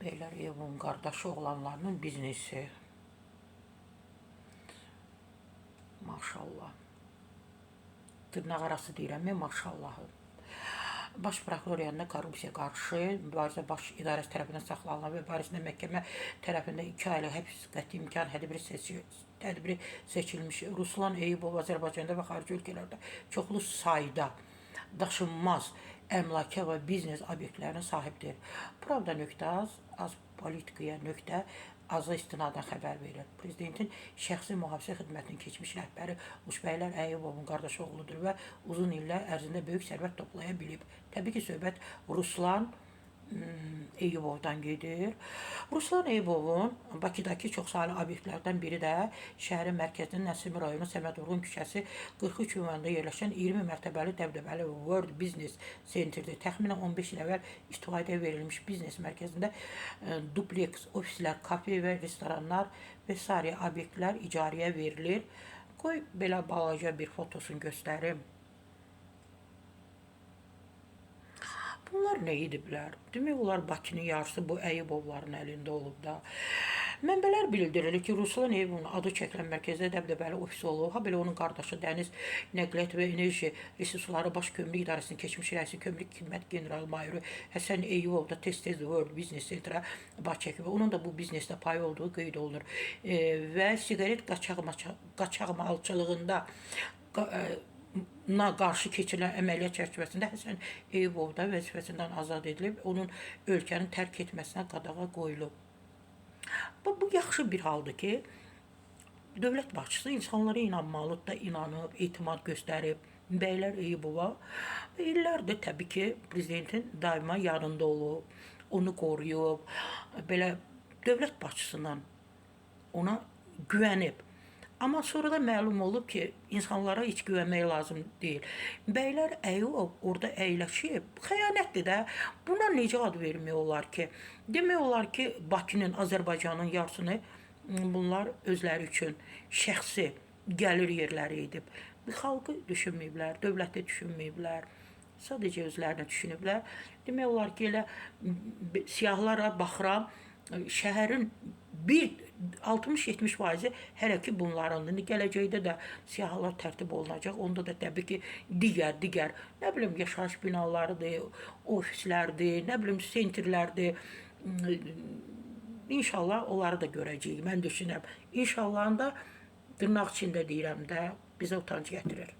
Beyler Evun qardaşı oğlanlarının biznesi. Maşallah. Dırnaq arası deyirəm, maşallahı. Baş Prokuroriyasında korrupsiya qarşı mübarizə baş idarəsi tərəfindən saxlanılan və barəsində məhkəmə tərəfindən 2 aylıq həbs qəti imkan tədbiri seçilmiş Ruslan Eyübov Azərbaycanda və xarici ölkələrdə çoxlu sayda daşınmaz əmlaka və biznes obyektlərinə sahibdir. Pravda.az politikaya.az-a istinadən xəbər verir. Prezidentin şəxsi mühafizə xidmətinin keçmiş rəhbəri Uçbəylər Əyyubovun qardaşı oğludur və uzun illər ərzində böyük sərvət toplaya bilib. Təbii ki, söhbət Ruslan Eyyubovdan gedir. Ruslan Eyyubovun Bakıdakı çoxsaylı obyektlərdən biri də şəhərin mərkəzinin Nəsimi rayonu Səmədurğun küçəsi 43 ünvanında yerləşən 20 mərtəbəli dəbdəbəli World Business Centerdir. Təxminən 15 il əvvəl istifadəyə verilmiş biznes mərkəzində dupleks, ofislər, kafe və restoranlar və s. obyektlər icarəyə verilir. Qoy belə balaca bir fotosunu göstərim. Bunlar nə ediblər? Demək olar Bakının yarısı bu Əyyubovların əlində olub da. Mənbələr bildirir ki, Ruslan Eyyubovun adı çəkilən mərkəzdə dəbdəbəli ofis olub. Ha belə onun qardaşı Dəniz Nəqliyyat və Enerji Resursları Baş Kömürlük İdarəsinin keçmiş rəisi Kömürlük Xidmət General Mayuru Həsən Eyyubov da tez-tez World Business Center'a baş çəkib. Onun da bu biznesdə payı olduğu qeyd olunur. Və siqaret qaçaqmalçılığında qarşı keçirilən əməliyyat çərçivəsində Həsən Eyyubov da vəzifəsindən azad edilib, onun ölkəni tərk etməsinə qadağa qoyulub. Bu yaxşı bir haldır ki, dövlət başçısı insanlara inanmalıdır da, inanıb, etimad göstərib. Beylər Eyyubova illərdir təbii ki, prezidentin daima yanında olub, onu qoruyub, belə dövlət başçısından ona güvənib. Amma sonra da məlum olub ki, insanlara heç güvənmək lazım deyil. Beylər Əyyubov orada əyləşib, xəyanətdir də. Buna necə ad vermək olar ki? Demək olar ki, Bakının, Azərbaycanın yarısını bunlar özləri üçün şəxsi gəlir yerləri edib. Xalqı düşünməyiblər, dövləti düşünməyiblər. Sadəcə özlərini düşünüblər. Demək olar ki, elə siyahılara baxıram, şəhərin 60-70% hələ ki bunlarındır. Gələcəkdə də siyahılar tərtib olunacaq. Onda da təbii ki, digər, nə bilim, yaşayış binalarıdır, ofislərdir, nə bilim, sentrlərdir. İnşallah onları da görəcəyik, mən düşünürəm. İnşallahın da dırnaq içində deyirəm də, bizə utanc gətirir.